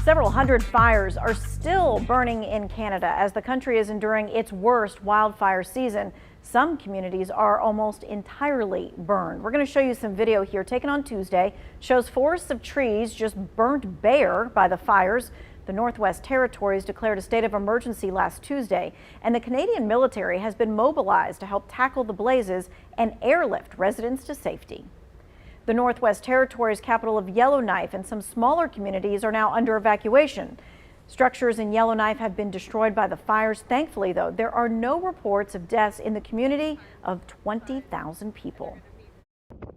Several hundred fires are still burning in Canada as the country is enduring its worst wildfire season. Some communities are almost entirely burned. We're going to show you some video here taken on Tuesday. Shows forests of trees just burnt bare by the fires. The Northwest Territories declared a state of emergency last Tuesday, and the Canadian military has been mobilized to help tackle the blazes and airlift residents to safety. The Northwest Territories capital of Yellowknife and some smaller communities are now under evacuation. Structures in Yellowknife have been destroyed by the fires. Thankfully, though, there are no reports of deaths in the community of 20,000 people.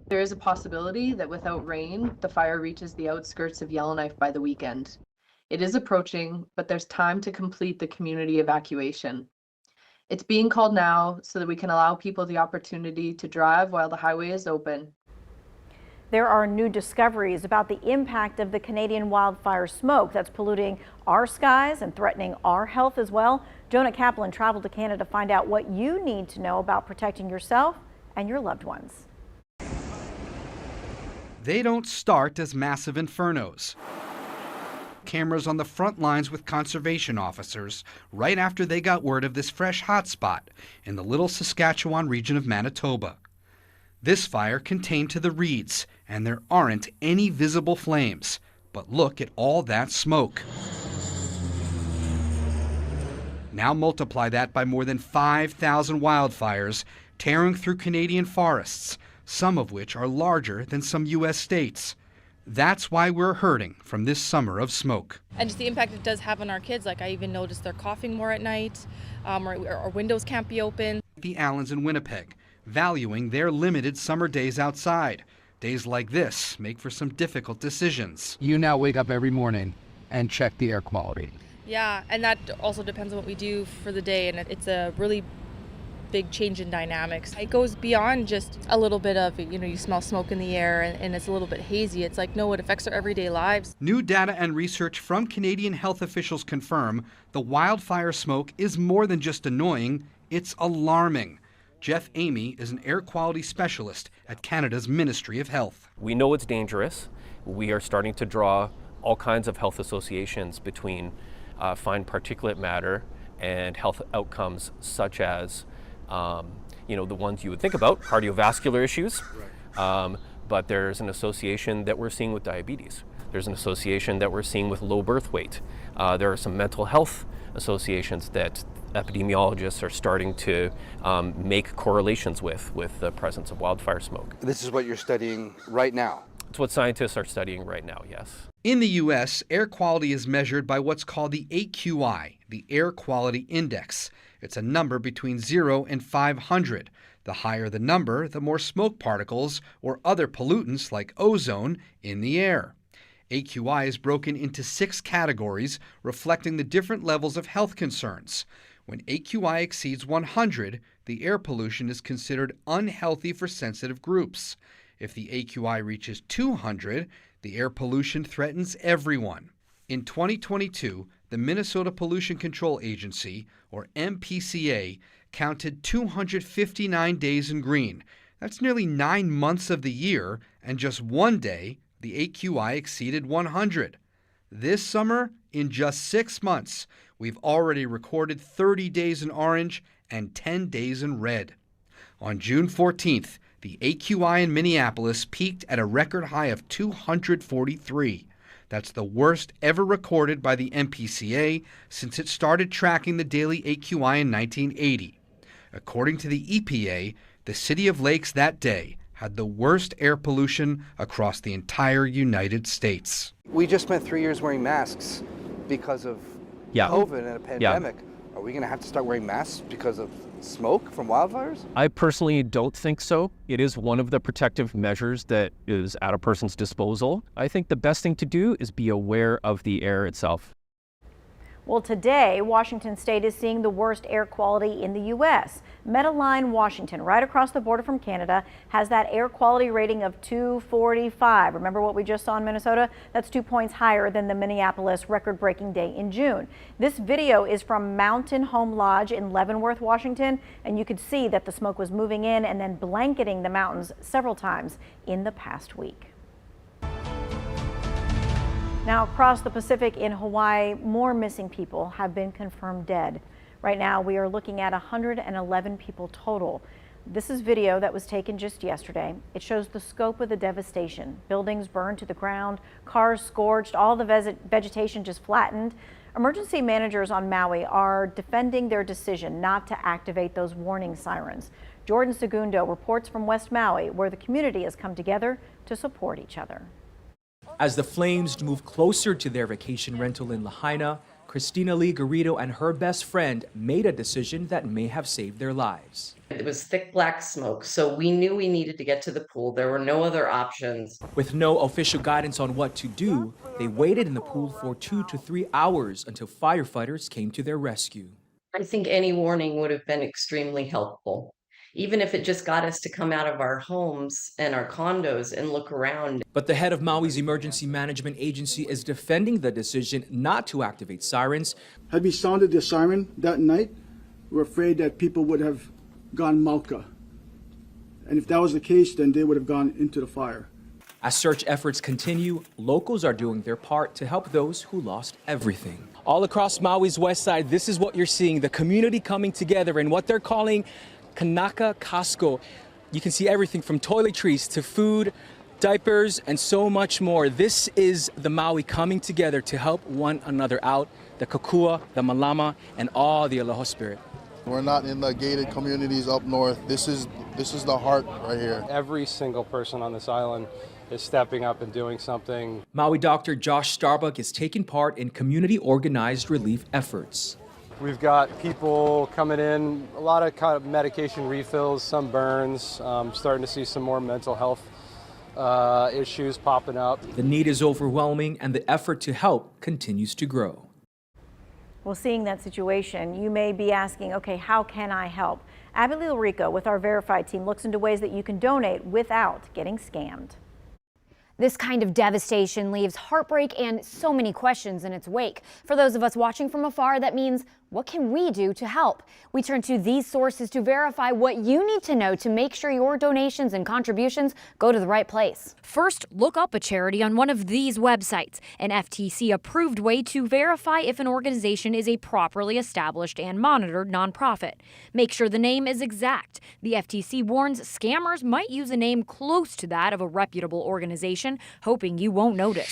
There is a possibility that without rain, the fire reaches the outskirts of Yellowknife by the weekend. It is approaching, but there's time to complete the community evacuation. It's being called now so that we can allow people the opportunity to drive while the highway is open. There are new discoveries about the impact of the Canadian wildfire smoke that's polluting our skies and threatening our health as well. Jonah Kaplan traveled to Canada to find out what you need to know about protecting yourself and your loved ones. They don't start as massive infernos. Cameras on the front lines with conservation officers right after they got word of this fresh hotspot in the Little Saskatchewan region of Manitoba. This fire contained to the reeds, and there aren't any visible flames. But look at all that smoke. Now multiply that by more than 5,000 wildfires tearing through Canadian forests, some of which are larger than some U.S. states. That's why we're hurting from this summer of smoke. And just the impact it does have on our kids. Like I even noticed they're coughing more at night, or windows can't be open. The Allens in Winnipeg, valuing their limited summer days outside. Days like this make for some difficult decisions. You now wake up every morning and check the air quality. Yeah, and that also depends on what we do for the day, and it's a really big change in dynamics. It goes beyond just a little bit of, you smell smoke in the air and it's a little bit hazy. It's like, no, it affects our everyday lives. New data and research from Canadian health officials confirm the wildfire smoke is more than just annoying, it's alarming. Jeff Amy is an air quality specialist at Canada's Ministry of Health. We know it's dangerous. We are starting to draw all kinds of health associations between fine particulate matter and health outcomes such as the ones you would think about, cardiovascular issues, but there's an association that we're seeing with diabetes. There's an association that we're seeing with low birth weight. There are some mental health associations that epidemiologists are starting to make correlations with the presence of wildfire smoke. This is what you're studying right now? It's what scientists are studying right now, yes. In the U.S., air quality is measured by what's called the AQI, the Air Quality Index. It's a number between 0 and 500. The higher the number, the more smoke particles or other pollutants like ozone in the air. AQI is broken into 6 categories, reflecting the different levels of health concerns. When AQI exceeds 100, the air pollution is considered unhealthy for sensitive groups. If the AQI reaches 200, the air pollution threatens everyone. In 2022, the Minnesota Pollution Control Agency, or MPCA, counted 259 days in green. That's nearly 9 months of the year, and just one day, the AQI exceeded 100. This summer, in just 6 months, we've already recorded 30 days in orange and 10 days in red. On June 14th, the AQI in Minneapolis peaked at a record high of 243. That's the worst ever recorded by the MPCA since it started tracking the daily AQI in 1980. According to the EPA, the City of Lakes that day had the worst air pollution across the entire United States. We just spent 3 years wearing masks because of COVID and a pandemic. Are we going to have to start wearing masks because of smoke from wildfires? I personally don't think so. It is one of the protective measures that is at a person's disposal. I think the best thing to do is be aware of the air itself. Well, today, Washington State is seeing the worst air quality in the U.S. Medline, Washington, right across the border from Canada, has that air quality rating of 245. Remember what we just saw in Minnesota? That's 2 points higher than the Minneapolis record-breaking day in June. This video is from Mountain Home Lodge in Leavenworth, Washington, and you could see that the smoke was moving in and then blanketing the mountains several times in the past week. Now, across the Pacific in Hawaii, more missing people have been confirmed dead. Right now, we are looking at 111 people total. This is video that was taken just yesterday. It shows the scope of the devastation. Buildings burned to the ground, cars scorched, all the vegetation just flattened. Emergency managers on Maui are defending their decision not to activate those warning sirens. Jordan Segundo reports from West Maui, where the community has come together to support each other. As the flames move closer to their vacation rental in Lahaina, Christina Lee Garrido and her best friend made a decision that may have saved their lives. It was thick black smoke, so we knew we needed to get to the pool. There were no other options. With no official guidance on what to do, they waited in the pool for 2 to 3 hours until firefighters came to their rescue. I think any warning would have been extremely helpful, even if it just got us to come out of our homes and our condos and look around. But the head of Maui's emergency management agency is defending the decision not to activate sirens. Had we sounded the siren that night, we're afraid that people would have gone Malka. And if that was the case, then they would have gone into the fire. As search efforts continue, locals are doing their part to help those who lost everything. All across Maui's west side, this is what you're seeing, the community coming together in what they're calling Kanaka Costco. You can see everything from toiletries to food, diapers, and so much more. This is the Maui coming together to help one another out, the Kokua, the Malama, and all the Aloha spirit. We're not in the gated communities up north. This is the heart right here. Every single person on this island is stepping up and doing something. Maui Dr. Josh Starbuck is taking part in community organized relief efforts. We've got people coming in, a lot of kind of medication refills, some burns, starting to see some more mental health issues popping up. The need is overwhelming and the effort to help continues to grow. Well, seeing that situation, you may be asking, okay, how can I help? Abigail Rico with our Verified team looks into ways that you can donate without getting scammed. This kind of devastation leaves heartbreak and so many questions in its wake. For those of us watching from afar, that means, what can we do to help? We turn to these sources to verify what you need to know to make sure your donations and contributions go to the right place. First, look up a charity on one of these websites, an FTC-approved way to verify if an organization is a properly established and monitored nonprofit. Make sure the name is exact. The FTC warns scammers might use a name close to that of a reputable organization, hoping you won't notice.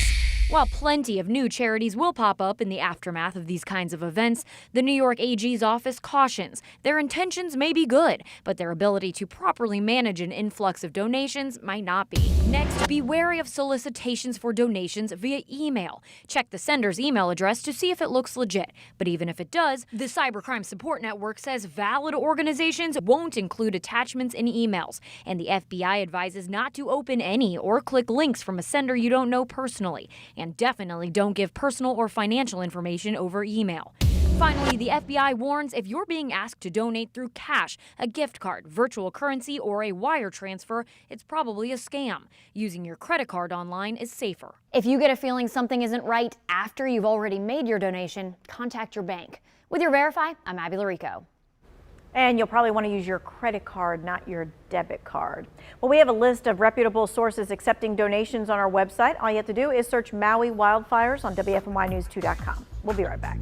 While plenty of new charities will pop up in the aftermath of these kinds of events, the New York AG's office cautions their intentions may be good, but their ability to properly manage an influx of donations might not be. Next, be wary of solicitations for donations via email. Check the sender's email address to see if it looks legit. But even if it does, the Cybercrime Support Network says valid organizations won't include attachments in emails, and the FBI advises not to open any or click links from a sender you don't know personally. And definitely don't give personal or financial information over email. Finally, the FBI warns if you're being asked to donate through cash, a gift card, virtual currency, or a wire transfer, it's probably a scam. Using your credit card online is safer. If you get a feeling something isn't right after you've already made your donation, contact your bank. With your Verify, I'm Abby Larico. And you'll probably want to use your credit card, not your debit card. Well, we have a list of reputable sources accepting donations on our website. All you have to do is search Maui wildfires on WFMYnews2.com. We'll be right back.